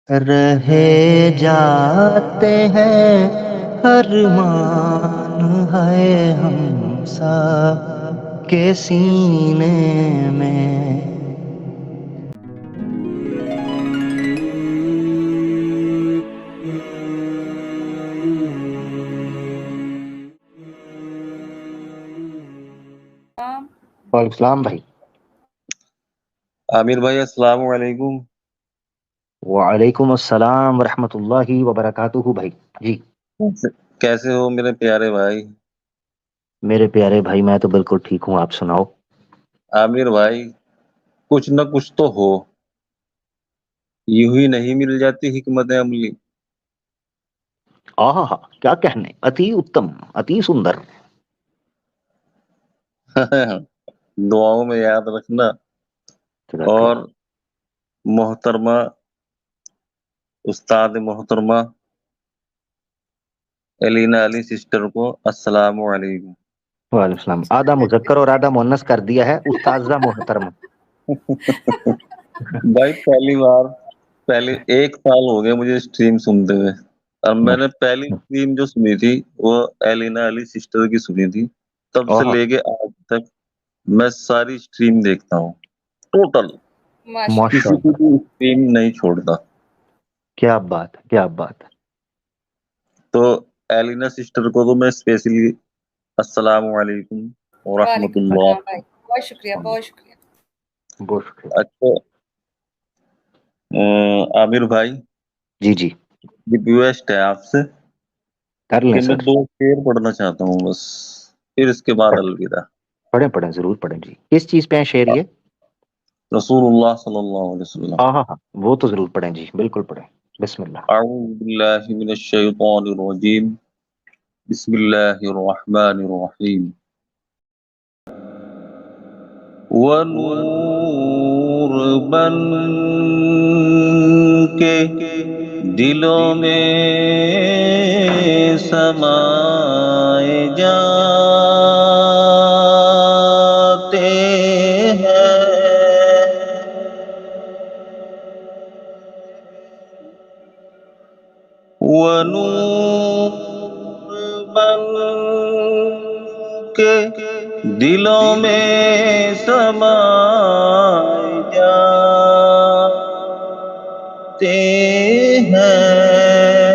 رہے جاتے ہیں ارمان ہے ہم سا کے سینے میں. وعلیکم السلام بھائی. عامر بھائی السلام علیکم. وعلیکم السلام ورحمۃ اللہ وبرکاتہ بھائی. جی کیسے ہو میرے پیارے بھائی؟ میرے پیارے بھائی میں تو بالکل ٹھیک ہوں. آپ سناؤ. عامر بھائی کچھ نہ کچھ تو ہو، یوں ہی نہیں مل جاتی حکمت عملی. ہاں کیا کہنے، اتی اتم اتی سندر. دعاؤں میں یاد رکھنا. جزاک اور اللہ. محترمہ استاد محترمہ ایلینا علی سسٹر کو السلام علیکم. وعلیکم السلام. آدھا مذکر اور آدھا مونس کر دیا ہے استاذہ محترم. بھائی پہلے 1 سال ہو گیا مجھے اسٹریم سنتے ہوئے، اور میں نے پہلی اسٹریم جو سنی تھی وہ ایلینا علی سسٹر کی سنی تھی. تب سے لے کے آج تک میں ساری اسٹریم دیکھتا ہوں ٹوٹل، ماشاء کسی کی اللہ. بھی اسٹریم نہیں چھوڑتا. کیا بات ہے، کیا بات ہے. تو ایلینا سسٹر کو تو میں اسپیشلی السلام علیکم ورحمۃ وعلیکم اللہ. السلام بھائی، بہت شکریہ بہت شکریہ. بہت شکریہ. اچھا عامر بھائی جی جی ریکویسٹ ہے آپ سے کر لیں کہ میں سر. 2 شعر پڑھنا چاہتا ہوں بس، پھر اس کے بعد الوداع. پڑھیں پڑھیں ضرور پڑھیں جی. کس چیز پہ ہیں شعر یہ؟ رسول اللہ صلی اللہ علیہ وسلم. ہاں وہ تو ضرور پڑھیں جی، بالکل پڑھیں. بسم اللہ. اعوذ باللہ من الشیطان الرجیم، بسم اللہ الرحمن الرحیم. ونور بن کے دلوں میں سمائے جاتے ہیں، ونور بن کے دلوں میں سمائے جاتے ہیں.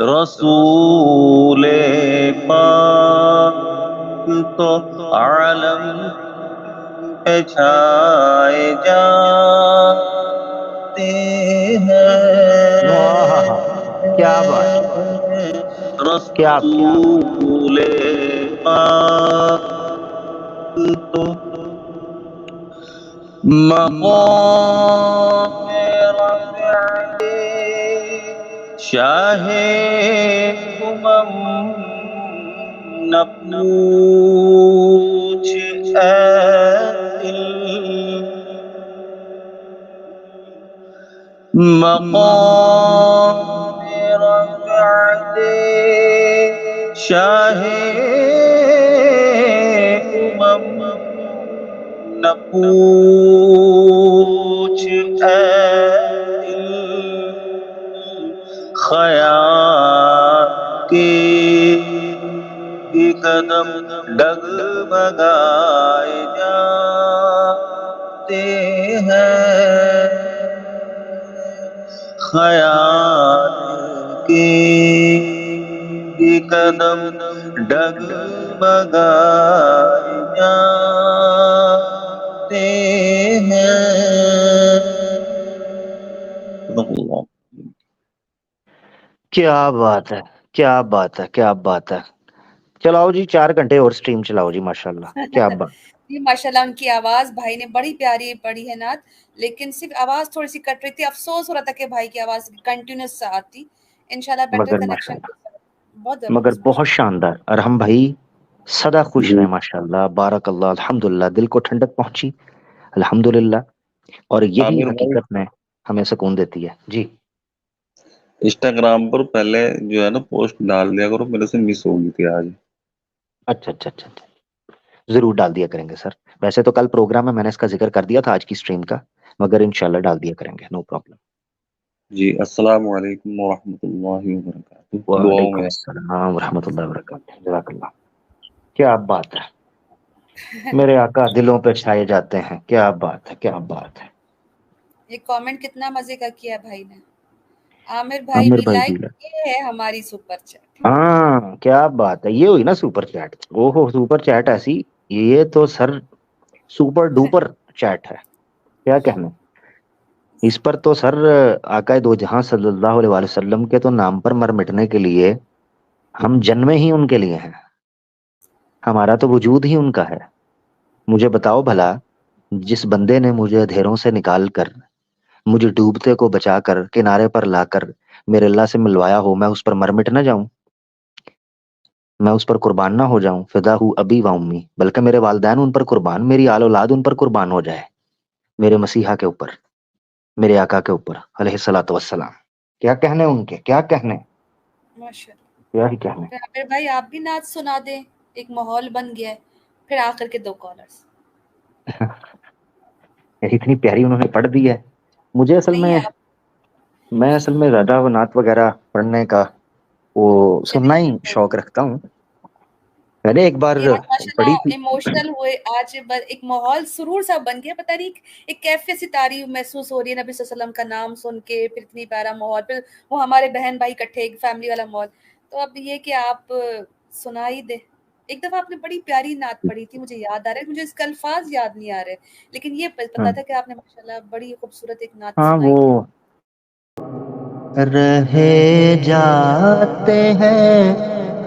رسول پاک تو عالم پہ چھائے جاتے ہیں. کیا بات ہے، کیا بات. رسول پاک تو مقام رفعت شاہ نہ پوچھ اے دل، مقام رفعت شاہ نہ پوچھ اے دل، خیال کی قدم ڈگمگائے جاتے ہیں، خیال کی قدم ڈگمگائے جاتے ہیں. کیا بات ہے، کیا بات ہے، کیا بات ہے. چلاؤ جی 4 گھنٹے اور سٹریم چلاؤ جی. ماشاءاللہ کیا بات. جی ماشاء اللہ، ان کی آواز بھائی نے بڑی پیاری پڑھی ہے نعت، لیکن صرف آواز تھوڑی سی کٹ رہی تھی. افسوس ہو رہا تھا کہ بھائی کی آواز کنٹینیوس آتی. انشاءاللہ بیٹر مگر کنیکشن ماشاءاللہ، بہت مگر زبردست. بہت شاندار. ارحم بھائی سدا خوش رہے ماشاءاللہ. بارک اللہ. الحمدللہ دل کو ٹھنڈک پہنچی الحمدللہ. اور یہی عامر بھائی حقیقت میں ہمیں سکون دیتی ہے. جی انسٹاگرام پر پہلے جو ہے نا پوسٹ ڈال دیا کرو، میرے سے مس ہو گئی تھی آج. اچھا ضرور ڈال دیا کریں گے سر. ویسے تو کل پروگرام میں نے اس کا ذکر کر دیا تھا آج کی اسٹریم کا، مگر انشاءاللہ ڈال دیا کریں گے، نو پرابلم. جی السلام علیکم ورحمۃ اللہ وبرکاتہ. دعاؤں وعلیکم میں السلام ورحمۃ اللہ وبرکاتہ. جزاک اللہ. کیا بات ہے، میرے آقا دلوں پہ چھائے جاتے ہیں. کیا بات ہے، کیا بات ہے. یہ کامنٹ کتنا مزے کا کیا بھائی نے. عامر بھائی عامر بھی بھائی لائک، جی، یہ ہے ہماری سپر چیٹ. ہاں کیا بات ہے. یہ ہوئی نا سپر چیٹ. او ہو سپر چیٹ ایسی، یہ تو سر سپر ڈوپر چیٹ ہے. کیا کہنا اس پر تو سر. آقا دو جہاں صلی اللہ علیہ وآلہ وسلم کے تو نام پر مر مٹنے کے لیے ہم جنمے ہی ان کے لیے ہیں. ہمارا تو وجود ہی ان کا ہے. مجھے بتاؤ بھلا، جس بندے نے مجھے اندھیروں سے نکال کر، مجھے ڈوبتے کو بچا کر کنارے پر لا کر میرے اللہ سے ملوایا ہو، میں اس پر مر مٹ نہ جاؤں؟ میں اس پر قربان نہ ہو جاؤں؟ فدا ہوں ابی و امی، بلکہ میرے والدین ان پر قربان، میری آل اولاد ان پر قربان ہو جائے، میرے مسیحا کے اوپر، میرے آقا کے اوپر علیہ الصلوۃ والسلام. کیا کہنے ان کے، کیا کہنے، ماشاءاللہ. کیا ہی کہنے. پھر عامر بھائی آپ بھی نعت سنا دیں، ایک ماحول بن گیا ہے. پھر آخر کے 2 کالرز. اتنی پیاری انہوں نے پڑھ دی ہے. مجھے اصل نہیں میں آپ میں اصل میں زیادہ وہ نعت وغیرہ پڑھنے کا وہ سننا ہی چلیں. شوق رکھتا ہوں. میں نے ایک بار یہ آج پڑھی ماشاءاللہ تھی. ایموشنل ہوئے. آج ایک ماحول سرور سا بن گیا. پتہ نہیں ایک کیفیت سی تعریف محسوس ہو رہی ہے نبی صلی اللہ علیہ وسلم کا نام سن کے. پھر اتنی پیارا ماحول، پھر وہ ہمارے بہن بھائی اکٹھے، ایک فیملی والا ماحول. تو اب یہ کہ آپ سنا ہی دیں. ایک دفعہ آپ نے بڑی پیاری نعت پڑھی تھی، مجھے یاد آ رہا ہے، مجھے اس کے الفاظ یاد نہیں آ رہے، لیکن یہ پتا تھا کہ آپ نے ماشاءاللہ بڑی خوبصورت ایک نعت ہاں سنائی وہ تھی. رہے جاتے ہیں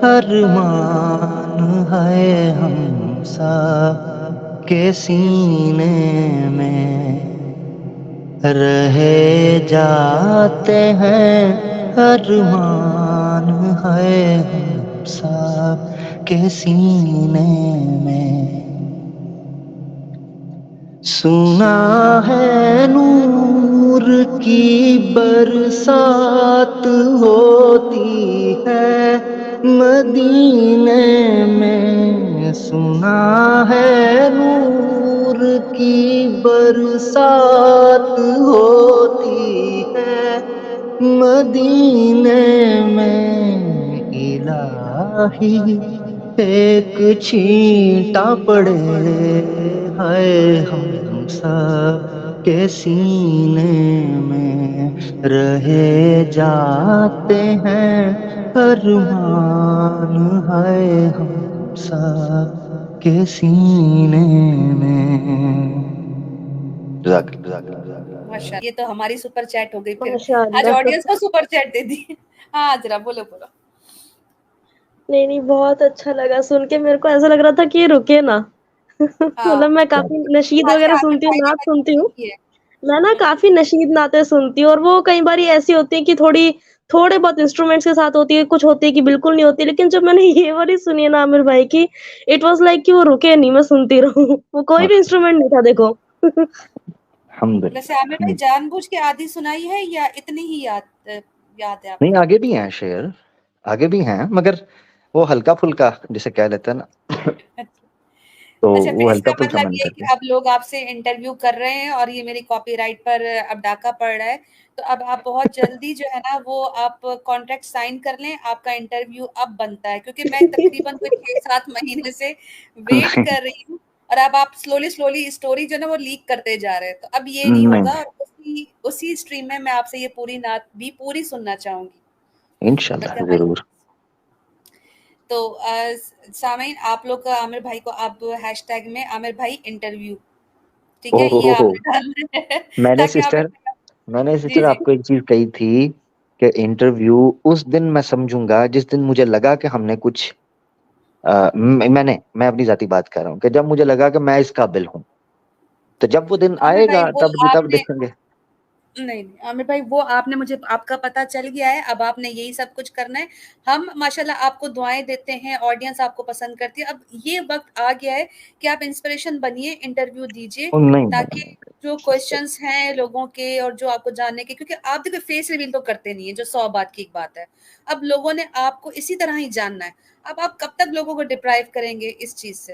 ارمان ہے ہم سب کے سینے میں، رہے جاتے ہیں ارمان ہے ہم سب کے سینے میں. سنا ہے نور کی برسات ہوتی ہے مدینے میں، سنا ہے نور کی برسات ہوتی ہے مدینے میں. الہی ایک چھینٹا پڑے ہے ہم سب کے سینے میں، رہے جاتے ہیں ارمان ہے ہم سب کے سینے میں. جزاک اللہ. ماشاءاللہ یہ تو ہماری سپر چیٹ ہو گئی. پھر ماشاء آج اللہ. آڈینس کو سپر چیٹ دے دی. ہاں ذرا بولو. نہیں بہت اچھا لگا سن کے. میرے کو ایسا لگ رہا تھا کہ یہ رکے نا. ہاں مطلب میں کافی نشید ویسے وغیرہ عامر سنتی ہوں، بھائی نے نعت بڑی سنتی ہوں. کی ہے. میں نا کافی نشید نعتیں سنتی ہوں، اور وہ کئی بار ایسی ہوتی ہیں کہ تھوڑے بہت انسٹرومنٹس کے ساتھ ہوتی ہے، کچھ ہوتی ہے کہ بالکل نہیں ہوتی. لیکن جب میں نے یہ والی سنی ہے نا عامر بھائی کی، اٹ واز لائک کہ وہ رکے نہیں، میں سنتی رہوں. وہ کوئی بھی انسٹرومنٹ نہیں تھا دیکھو. ویسے عامر بھائی جان بوجھ کے آدھی سنائی ہے یا اتنی ہی یاد ہے آپ نہیں کو؟ آگے بھی ہیں شعر، آگے بھی ہیں، مگر وہ ہلکا پھلکا جسے کہہ لیتے ہیں نا، تو اچھا پھر وہ اس کا ہلکا پھلکا مطلب من یہ ہے کر کہ کے. اب لوگ آپ سے انٹرویو کر رہے ہیں اور یہ میری کاپی رائٹ پر اب ڈاکہ پڑ رہا ہے، تو اب آپ بہت جلدی جو ہے نا وہ آپ کانٹریکٹ سائن کر لیں. آپ کا انٹرویو اب بنتا ہے، کیونکہ میں تقریباً کوئی 6-7 مہینے سے ویٹ کر رہی ہوں، اور اب آپ سلولی اسٹوری جو ہے نا وہ لیک کرتے جا رہے ہیں. تو اب یہ نہیں ہوگا، اور اسی اسٹریم میں آپ سے یہ پوری نعت بھی پوری سننا چاہوں گی. انشاءاللہ ضرور. تو سامعین آپ لوگ عامر بھائی کو اب ہیش ٹیگ میں عامر بھائی انٹرویو، ٹھیک ہے، یہ آپ نے ڈالنا ہے میں نے تاکہ سسٹر جی آپ کو ایک چیز کہی تھی کہ انٹرویو اس دن میں سمجھوں گا جس دن مجھے لگا کہ ہم نے کچھ میں اپنی ذاتی بات کر رہا ہوں، کہ جب مجھے لگا کہ میں اس قابل ہوں، تو جب وہ دن عامر آئے بھائی گا وہ تب آپ نے دیکھیں گے. نہیں عامر بھائی وہ آپ نے مجھے آپ کا پتہ چل گیا ہے. اب آپ نے یہی سب کچھ کرنا ہے. ہم ماشاءاللہ آپ کو دعائیں دیتے ہیں، آڈینس آپ کو پسند کرتی ہے. اب یہ وقت آ گیا ہے کہ آپ انسپریشن بنیے، انٹرویو دیجیے، تاکہ جو کوشچنس ہیں لوگوں کے اور جو آپ کو جاننے کے، کیونکہ آپ دیکھو فیس ریویل تو کرتے نہیں ہیں، جو 100 بات کی ایک بات ہے. اب لوگوں نے آپ کو اسی طرح ہی جاننا ہے. اب آپ کب تک لوگوں کو ڈپرائیو کریں گے اس چیز سے؟